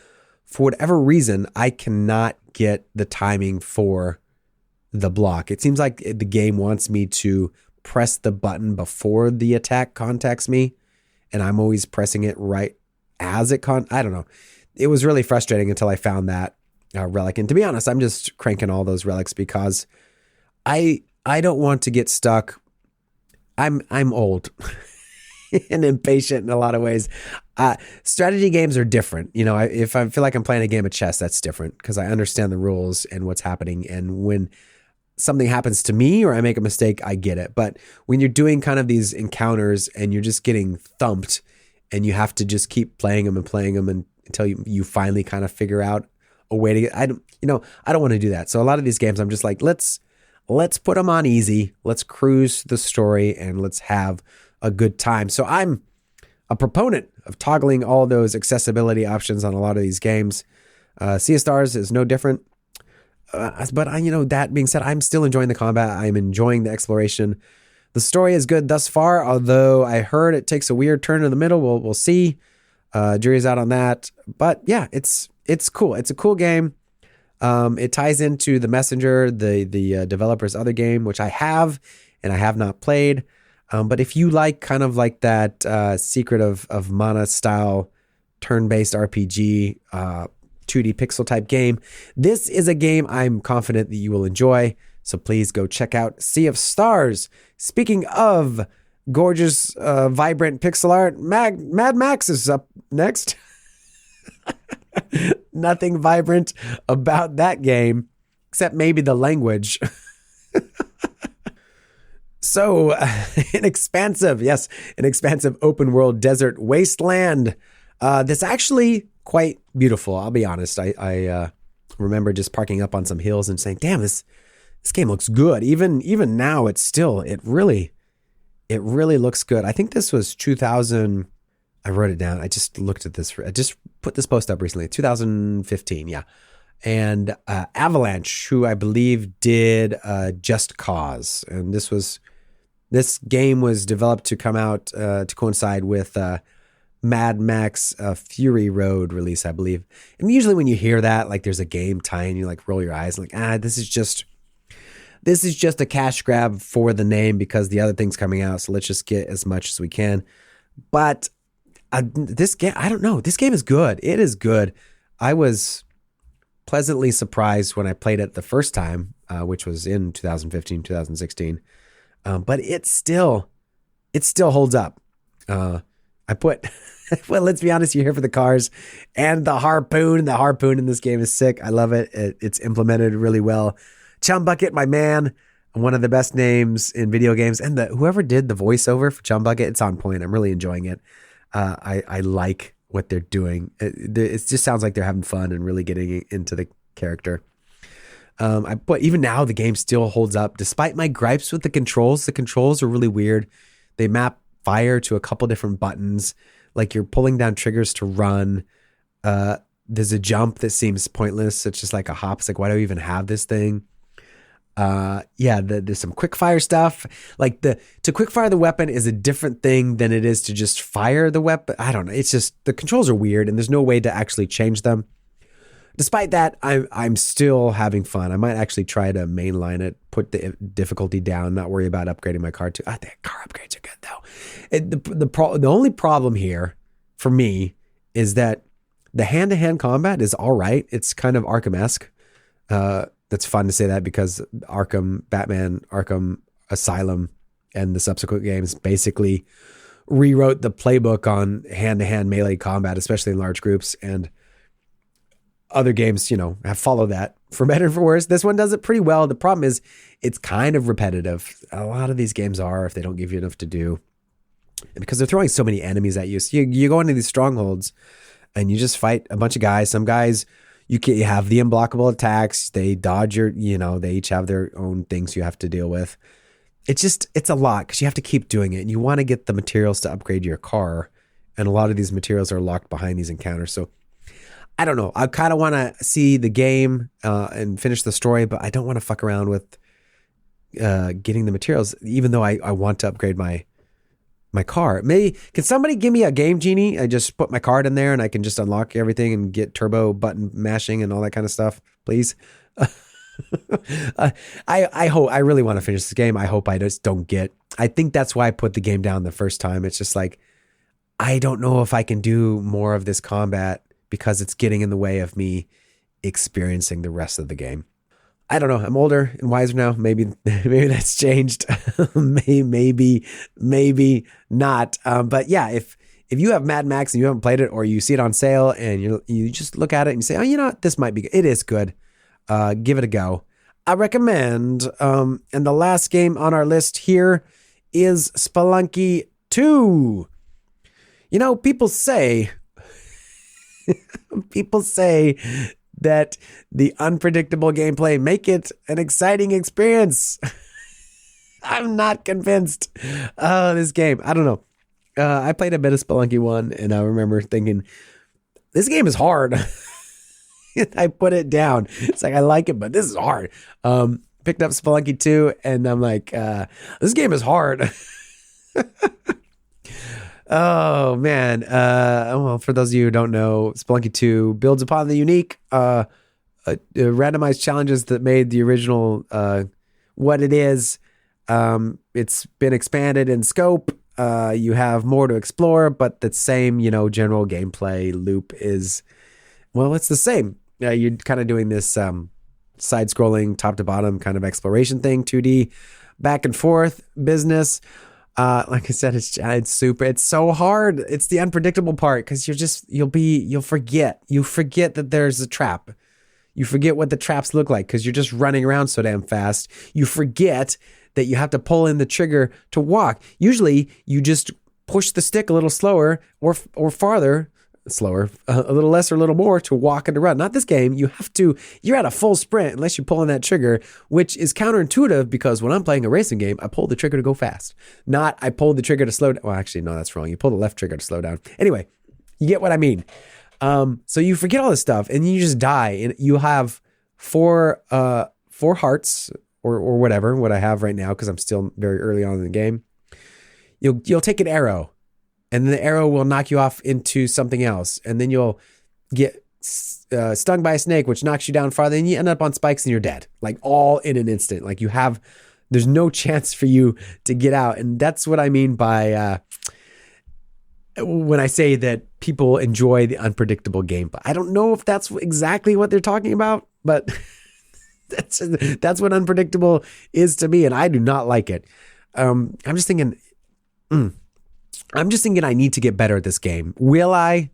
[SPEAKER 2] for whatever reason, I cannot get the timing for the block. It seems like the game wants me to press the button before the attack contacts me, and I'm always pressing it right as it I don't know. It was really frustrating until I found that relic. And to be honest, I'm just cranking all those relics because I don't want to get stuck. I'm old and impatient in a lot of ways. Strategy games are different. If I feel like I'm playing a game of chess, that's different because I understand the rules and what's happening. And when something happens to me or I make a mistake, I get it. But when you're doing kind of these encounters and you're just getting thumped and you have to just keep playing them until you finally kind of figure out a way to get, I don't want to do that. So a lot of these games, I'm just like, let's put them on easy. Let's cruise the story and let's have a good time. So I'm a proponent of toggling all those accessibility options on a lot of these games. Sea of Stars is no different. But that being said, I'm still enjoying the combat. I'm enjoying the exploration. The story is good thus far, although I heard it takes a weird turn in the middle. We'll see. Jury's out on that. But yeah, it's cool. It's a cool game. It ties into The Messenger, the developer's other game, which I have and I have not played. But if you like kind of like that Secret of Mana style turn-based RPG, 2D pixel type game, this is a game I'm confident that you will enjoy. So please go check out Sea of Stars. Speaking of gorgeous, vibrant pixel art, Mad Max is up next. Nothing vibrant about that game, except maybe the language. So, an expansive open world desert wasteland. That's actually quite beautiful. I'll be honest. I remember just parking up on some hills and saying, "Damn, this game looks good." Even now, it really looks good. I think this was 2000. I wrote it down. I just looked at this. I just put this post up recently, 2015. Yeah. And Avalanche, who I believe did Just Cause. And this game was developed to come out to coincide with Mad Max Fury Road release, I believe. And usually when you hear that, like there's a game tie-in, you like roll your eyes like, this is just a cash grab for the name because the other thing's coming out. So let's just get as much as we can. But this game, I don't know. This game is good. It is good. I was pleasantly surprised when I played it the first time, which was in 2015, 2016. But it still holds up. Well, let's be honest, you're here for the cars and the harpoon. The harpoon in this game is sick. I love it. It's implemented really well. Chum Bucket, my man, one of the best names in video games. And whoever did the voiceover for Chum Bucket, it's on point. I'm really enjoying it. I like what they're doing. It just sounds like they're having fun and really getting into the character. But even now, the game still holds up. Despite my gripes with the controls are really weird. They map fire to a couple different buttons. Like you're pulling down triggers to run. There's a jump that seems pointless. It's just like a hop. It's like, why do I even have this thing? There's some quick fire stuff. Like to quick fire the weapon is a different thing than it is to just fire the weapon. I don't know. It's just the controls are weird and there's no way to actually change them. Despite that, I'm still having fun. I might actually try to mainline it, put the difficulty down, not worry about upgrading my car too. I think car upgrades are good though. The only problem here for me is that the hand-to-hand combat is all right. It's kind of Arkham-esque. That's fun to say that because Batman Arkham Asylum and the subsequent games basically rewrote the playbook on hand-to-hand melee combat, especially in large groups, and other games, have followed that for better and for worse. This one does it pretty well. The problem is it's kind of repetitive. A lot of these games are if they don't give you enough to do. And because they're throwing so many enemies at you. So you go into these strongholds and you just fight a bunch of guys. Some guys, you have the unblockable attacks. They dodge they each have their own things you have to deal with. It's a lot because you have to keep doing it. And you want to get the materials to upgrade your car. And a lot of these materials are locked behind these encounters. So I don't know. I kind of want to see the game and finish the story, but I don't want to fuck around with getting the materials, even though I want to upgrade my car. Maybe can somebody give me a game genie? I just put my card in there and I can just unlock everything and get turbo button mashing and all that kind of stuff, please. I really want to finish this game. I hope I just don't I think that's why I put the game down the first time. It's just like, I don't know if I can do more of this combat because it's getting in the way of me experiencing the rest of the game. I don't know. I'm older and wiser now. Maybe that's changed. maybe not. But yeah, if you have Mad Max and you haven't played it, or you see it on sale and you just look at it and you say, oh, what? This might be good. It is good. Give it a go. I recommend. And the last game on our list here is Spelunky 2. People say that the unpredictable gameplay make it an exciting experience. I'm not convinced. This game, I don't know. I played a bit of Spelunky 1 and I remember thinking, this game is hard. I put it down. It's like, I like it, but this is hard. Picked up Spelunky 2 and I'm like, this game is hard. Oh man. Well, for those of you who don't know, Spelunky 2 builds upon the unique randomized challenges that made the original what it is. It's been expanded in scope. You have more to explore, but the same, general gameplay loop is, well, it's the same. You're kind of doing this side-scrolling, top to bottom kind of exploration thing, 2D, back and forth business. Like I said, it's so hard. It's the unpredictable part because you'll forget that there's a trap. You forget what the traps look like because you're just running around so damn fast. You forget that you have to pull in the trigger to walk. Usually you just push the stick a little slower or farther, slower, a little less or a little more to walk and to run. Not this game. You're at a full sprint unless you pull in that trigger, which is counterintuitive because when I'm playing a racing game, I pull the trigger to go fast. Not I pulled the trigger to slow down. Well, actually, no, that's wrong. You pull the left trigger to slow down. Anyway, you get what I mean. So you forget all this stuff and you just die, and you have four hearts or whatever, what I have right now, because I'm still very early on in the game. You'll take an arrow, and then the arrow will knock you off into something else, and then you'll get stung by a snake, which knocks you down farther, and you end up on spikes and you're dead, like all in an instant. Like there's no chance for you to get out, and that's what I mean by when I say that people enjoy the unpredictable gameplay. I don't know if that's exactly what they're talking about, but that's what unpredictable is to me, and I do not like it. I'm just thinking I need to get better at this game. Will I?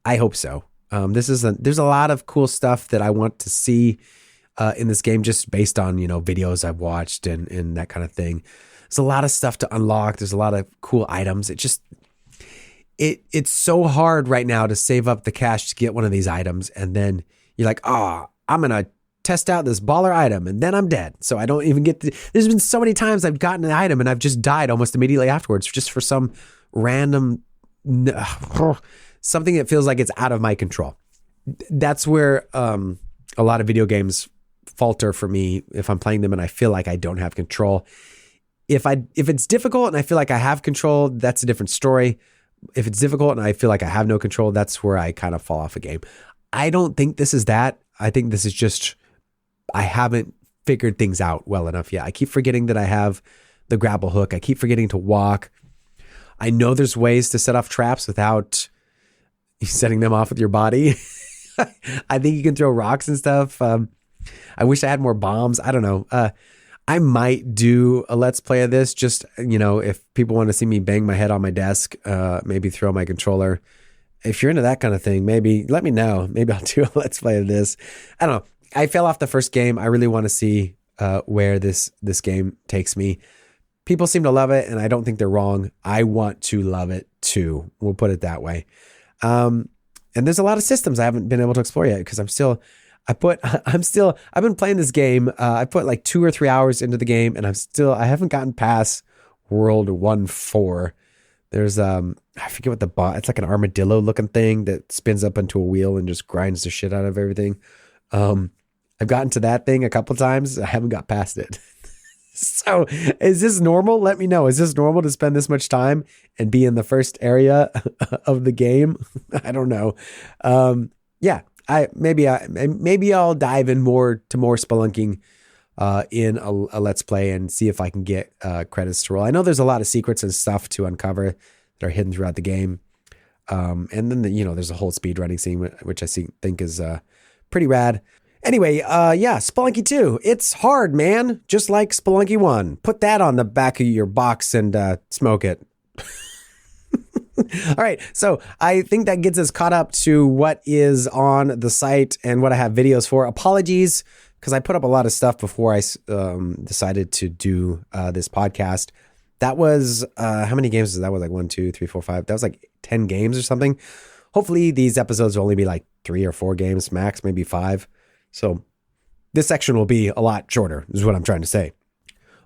[SPEAKER 2] I hope so. There's a lot of cool stuff that I want to see in this game, just based on videos I've watched and that kind of thing. There's a lot of stuff to unlock. There's a lot of cool items. It's so hard right now to save up the cash to get one of these items, and then you're like, I'm gonna test out this baller item, and then I'm dead. So I don't even get there's been so many times I've gotten an item and I've just died almost immediately afterwards, just for some random something that feels like it's out of my control. That's where a lot of video games falter for me if I'm playing them and I feel like I don't have control. If it's difficult and I feel like I have control, that's a different story. If it's difficult and I feel like I have no control, that's where I kind of fall off a game. I don't think this is that. I think this is just I haven't figured things out well enough yet. I keep forgetting that I have the grapple hook. I keep forgetting to walk. I know there's ways to set off traps without setting them off with your body. I think you can throw rocks and stuff. I wish I had more bombs. I don't know. I might do a let's play of this, just, if people want to see me bang my head on my desk, maybe throw my controller. If you're into that kind of thing, maybe let me know. Maybe I'll do a let's play of this. I don't know. I fell off the first game. I really want to see where this game takes me. People seem to love it, and I don't think they're wrong. I want to love it too. We'll put it that way. And there's a lot of systems I haven't been able to explore yet because I've been playing this game. I put like 2 or 3 hours into the game, and I haven't gotten past World 1-4. There's, I forget what the boss, it's like an armadillo looking thing that spins up into a wheel and just grinds the shit out of everything. I've gotten to that thing a couple times. I haven't got past it. So is this normal? Let me know. Is this normal to spend this much time and be in the first area of the game? I don't know. Yeah. Maybe I'll dive in more spelunking in a let's play and see if I can get credits to roll. I know there's a lot of secrets and stuff to uncover that are hidden throughout the game. And then there's a whole speedrunning scene which I think is pretty rad. Anyway, Spelunky 2. It's hard, man. Just like Spelunky 1. Put that on the back of your box and smoke it. All right, so I think that gets us caught up to what is on the site and what I have videos for. Apologies, because I put up a lot of stuff before I decided to do this podcast. That was, how many games was that? Was like 1, 2, 3, 4, 5. That was like 10 games or something. Hopefully these episodes will only be like 3 or 4 games max, maybe 5. So this section will be a lot shorter, is what I'm trying to say.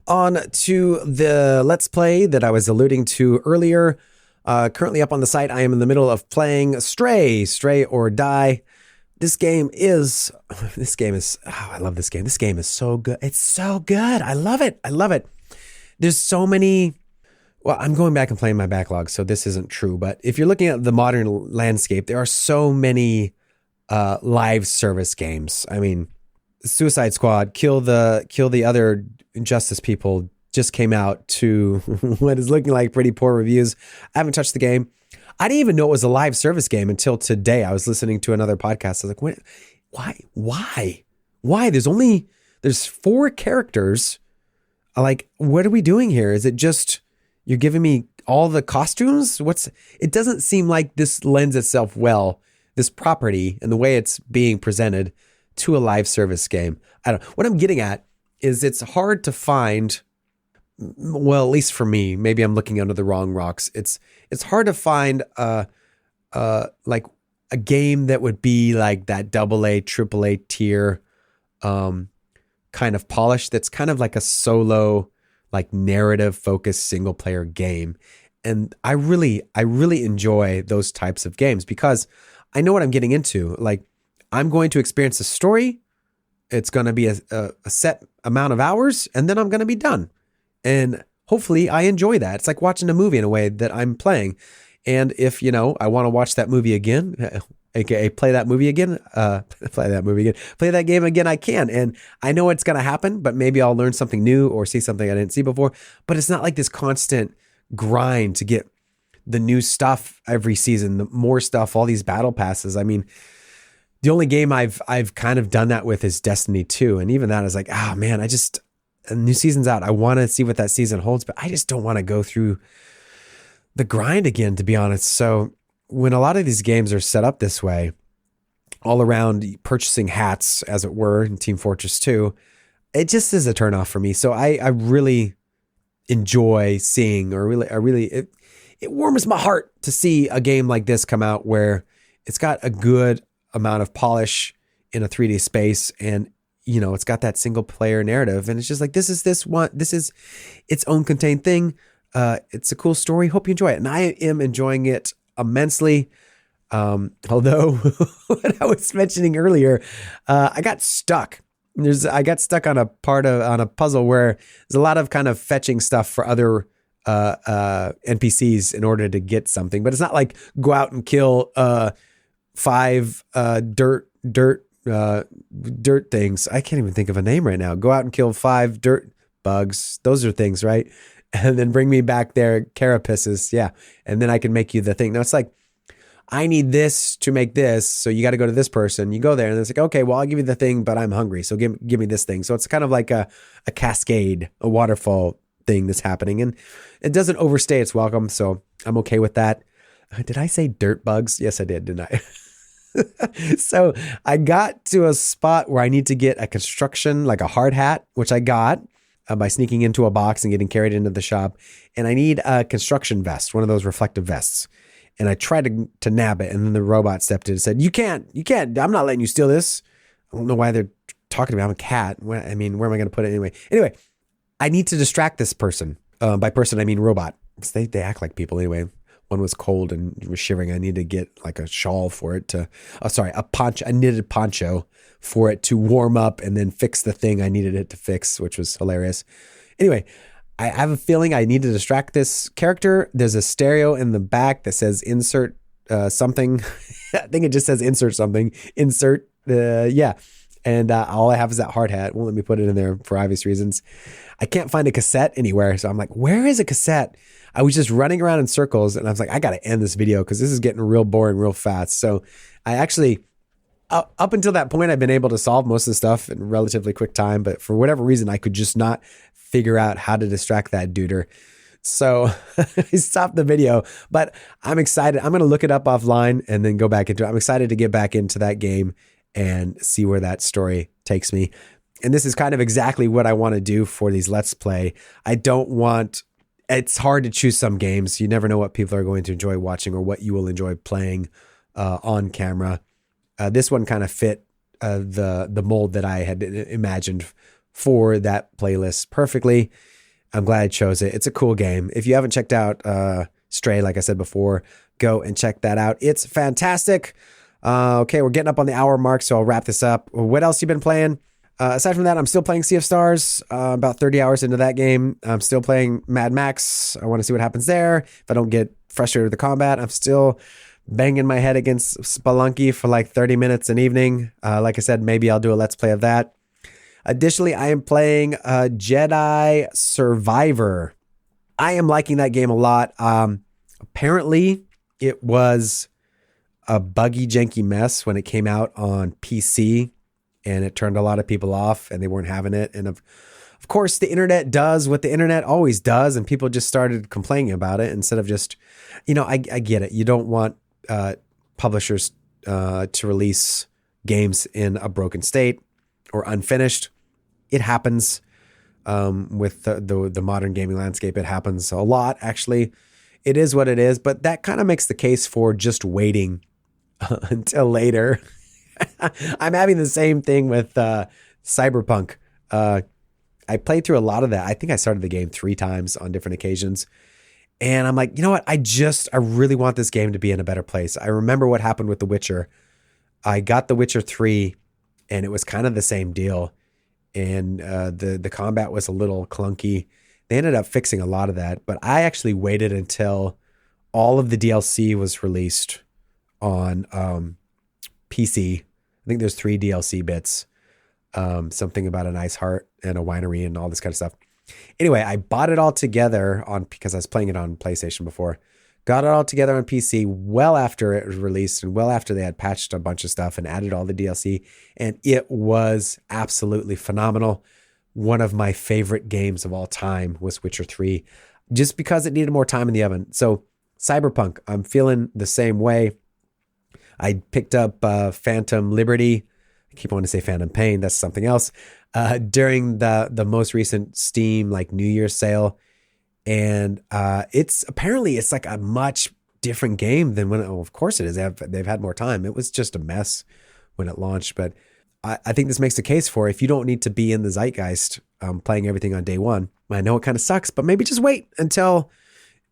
[SPEAKER 2] On to the Let's Play that I was alluding to earlier. Currently up on the site, I am in the middle of playing Stray or Die. This game is, I love this game. This game is so good. It's so good. I love it. There's so many, well, I'm going back and playing my backlog, so this isn't true. But if you're looking at the modern landscape, there are so many live service games. I mean, Suicide Squad, Kill the Other Justice People just came out to what is looking like pretty poor reviews. I haven't touched the game. I didn't even know it was a live service game until today. I was listening to another podcast. I was like, why? why? There's 4 characters. Like, what are we doing here? Is it just you're giving me all the costumes? It doesn't seem like this lends itself well, this property and the way it's being presented, to a live service game. What I'm getting at is it's hard to find, well, at least for me, maybe I'm looking under the wrong rocks. It's hard to find like a game that would be like that AA, AAA tier kind of polish, that's kind of like a solo, like narrative focused single player game. And I really enjoy those types of games because I know what I'm getting into. Like, I'm going to experience a story. It's going to be a set amount of hours, and then I'm going to be done. And hopefully I enjoy that. It's like watching a movie in a way that I'm playing. And if, I want to watch that movie again, aka play that game again, I can. And I know it's going to happen, but maybe I'll learn something new or see something I didn't see before. But it's not like this constant grind to get the new stuff every season, the more stuff, all these battle passes. I mean, the only game I've kind of done that with is Destiny 2. And even that is like, man, a new season's out. I want to see what that season holds, but I just don't want to go through the grind again, to be honest. So when a lot of these games are set up this way, all around purchasing hats, as it were, in Team Fortress 2, it just is a turnoff for me. So I really enjoy seeing, it warms my heart to see a game like this come out where it's got a good amount of polish in a 3D space, and it's got that single player narrative, and it's just like, this is its own contained thing. It's a cool story. Hope you enjoy it. And I am enjoying it immensely. Although what I was mentioning earlier, I got stuck. I got stuck on a puzzle where there's a lot of kind of fetching stuff for other NPCs in order to get something, but it's not like go out and kill 5 dirt things. I can't even think of a name right now. Go out and kill 5 dirt bugs. Those are things, right? And then bring me back their carapaces. Yeah. And then I can make you the thing. Now it's like, I need this to make this. So you got to go to this person. You go there and it's like, okay, well, I'll give you the thing, but I'm hungry. So give me this thing. So it's kind of like a cascade, a waterfall thing that's happening. And it doesn't overstay its welcome. So I'm okay with that. Did I say dirt bugs? Yes, I did, didn't I? So I got to a spot where I need to get a construction, like a hard hat, which I got by sneaking into a box and getting carried into the shop. And I need a construction vest, one of those reflective vests. And I tried to nab it. And then the robot stepped in and said, you can't, I'm not letting you steal this. I don't know why they're talking to me. I'm a cat. Where am I going to put it anyway? Anyway, I need to distract this person. By person, I mean robot. Because they act like people anyway. One was cold and was shivering. I need to get like a shawl for it a knitted poncho for it to warm up and then fix the thing I needed it to fix, which was hilarious. Anyway, I have a feeling I need to distract this character. There's a stereo in the back that says insert something. I think it just says insert something. Insert, yeah. And all I have is that hard hat. Won't let me put it in there for obvious reasons. I can't find a cassette anywhere. So I'm like, where is a cassette? I was just running around in circles and I was like, I got to end this video because this is getting real boring real fast. So I actually, up until that point, I've been able to solve most of the stuff in relatively quick time. But for whatever reason, I could just not figure out how to distract that duder. So I stopped the video, but I'm excited. I'm going to look it up offline and then go back into it. I'm excited to get back into that game and see where that story takes me. And this is kind of exactly what I want to do for these Let's Play. It's hard to choose some games. You never know what people are going to enjoy watching or what you will enjoy playing on camera. This one kind of fit the mold that I had imagined for that playlist perfectly. I'm glad I chose it. It's a cool game. If you haven't checked out Stray, like I said before, go and check that out. It's fantastic. Okay, we're getting up on the hour mark, so I'll wrap this up. What else you been playing? Aside from that, I'm still playing Sea of Stars, about 30 hours into that game. I'm still playing Mad Max. I want to see what happens there. If I don't get frustrated with the combat, I'm still banging my head against Spelunky for like 30 minutes an evening. Like I said, maybe I'll do a Let's Play of that. Additionally, I am playing Jedi Survivor. I am liking that game a lot. Apparently, it was a buggy, janky mess when it came out on PC. and it turned a lot of people off, and they weren't having it. And of course, the internet does what the internet always does, and people just started complaining about it instead of just, I get it. You don't want publishers to release games in a broken state or unfinished. It happens with the modern gaming landscape. It happens a lot, actually. It is what it is, but that kind of makes the case for just waiting until later. I'm having the same thing with Cyberpunk. I played through a lot of that. I think I started the game 3 times on different occasions. And I'm like, you know what? I really want this game to be in a better place. I remember what happened with The Witcher. I got The Witcher 3, and it was kind of the same deal. And the combat was a little clunky. They ended up fixing a lot of that. But I actually waited until all of the DLC was released on PC. I think there's 3 DLC bits. Something about an ice heart and a winery and all this kind of stuff. Anyway, I bought it all together because I was playing it on PlayStation before. Got it all together on PC well after it was released and well after they had patched a bunch of stuff and added all the DLC. And it was absolutely phenomenal. One of my favorite games of all time was Witcher 3, just because it needed more time in the oven. So Cyberpunk, I'm feeling the same way. I picked up Phantom Liberty. I keep wanting to say Phantom Pain. That's something else. During the most recent Steam New Year's sale. And it's like a much different game than when of course it is. They've had more time. It was just a mess when it launched. But I think this makes the case for if you don't need to be in the zeitgeist playing everything on day one. I know it kind of sucks, but maybe just wait until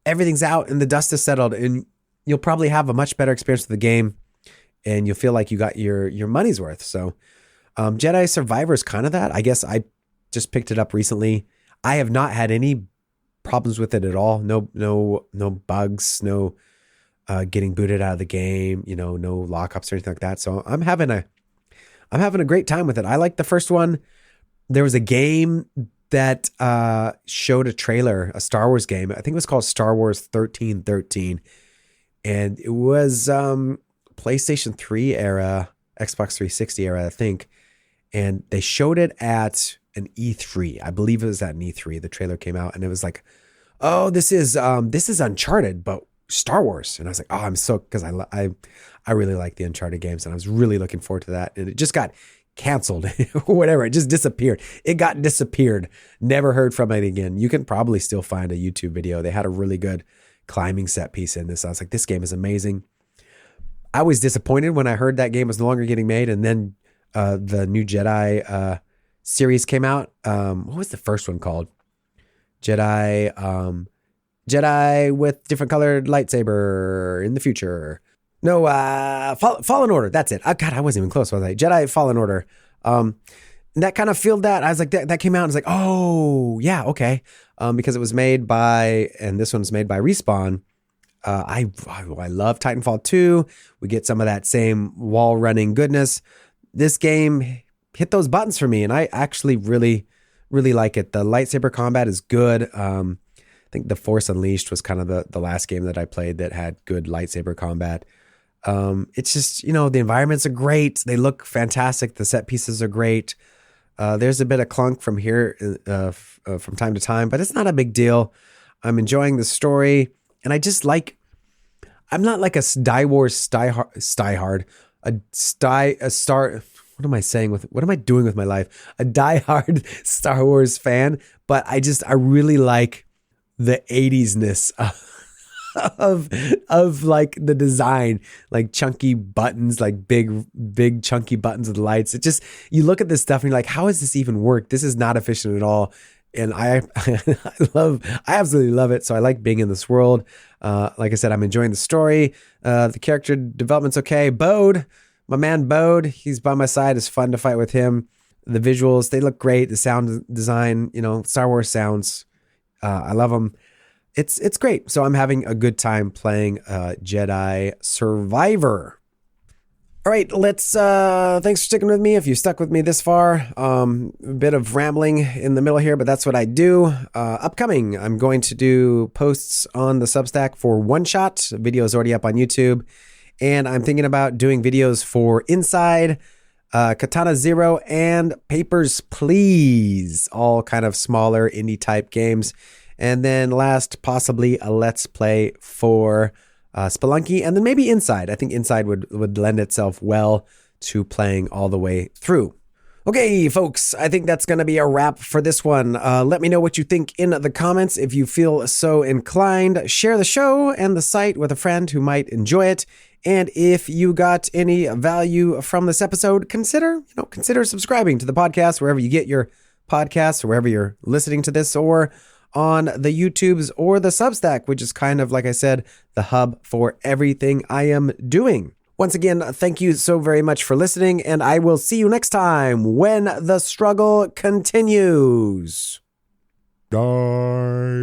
[SPEAKER 2] everything's out and the dust is settled, and you'll probably have a much better experience with the game, and you'll feel like you got your money's worth. So Jedi Survivor is kind of that. I guess I just picked it up recently. I have not had any problems with it at all. No bugs, no getting booted out of the game, no lockups or anything like that. So I'm having a great time with it. I like the first one. There was a game that showed a trailer, a Star Wars game. I think it was called Star Wars 1313. And it was PlayStation 3 era, Xbox 360 era, I think. And they showed it at an E3. I believe it was at an E3. The trailer came out and it was like, oh, this is Uncharted, but Star Wars. And I was like, oh, I'm so, because I really like the Uncharted games, and I was really looking forward to that. And it just got canceled or whatever. It just disappeared. It got disappeared. Never heard from it again. You can probably still find a YouTube video. They had a really good climbing set piece in this. I was like, this game is amazing. I was disappointed when I heard that game was no longer getting made. And then the new Jedi series came out. What was the first one called? Jedi with different colored lightsaber in the future. No, Fallen Order. That's it. Oh, God, I wasn't even close. Was I? Jedi Fallen Order. And that kind of filled that. I was like, that came out. I was like, oh, yeah, okay. Because it was made by, and this one's made by Respawn. I love Titanfall 2. We get some of that same wall running goodness. This game hit those buttons for me, and I actually really, really like it. The lightsaber combat is good. I think The Force Unleashed was kind of the last game that I played that had good lightsaber combat. It's just, the environments are great. They look fantastic. The set pieces are great. There's a bit of clunk from here from time to time, but it's not a big deal. I'm enjoying the story, and I just I'm not like a Star Wars what am I saying what am I doing with my life? A diehard Star Wars fan, but I really like the 80s-ness of like the design, like chunky buttons, like big chunky buttons with lights. It just, you look at this stuff and you're like, how does this even work? This is not efficient at all. And I absolutely love it. So I like being in this world. Like I said, I'm enjoying the story. The character development's okay. Bode, my man Bode, he's by my side. It's fun to fight with him. The visuals, they look great. The sound design, Star Wars sounds, I love them. It's great. So I'm having a good time playing Jedi Survivor. All right, thanks for sticking with me. If you stuck with me this far, a bit of rambling in the middle here, but that's what I do. Upcoming, I'm going to do posts on the Substack for One Shot. The video is already up on YouTube. And I'm thinking about doing videos for Inside, Katana Zero, and Papers, Please. All kind of smaller indie type games. And then last, possibly a Let's Play for Spelunky, and then maybe Inside. I think Inside would lend itself well to playing all the way through. Okay, folks, I think that's going to be a wrap for this one. Let me know what you think in the comments if you feel so inclined. Share the show and the site with a friend who might enjoy it. And if you got any value from this episode, consider subscribing to the podcast wherever you get your podcasts, or wherever you're listening to this, or on the YouTubes or the Substack, which is kind of, like I said, the hub for everything I am doing. Once again, thank you so very much for listening, and I will see you next time when the struggle continues.
[SPEAKER 1] Diecast.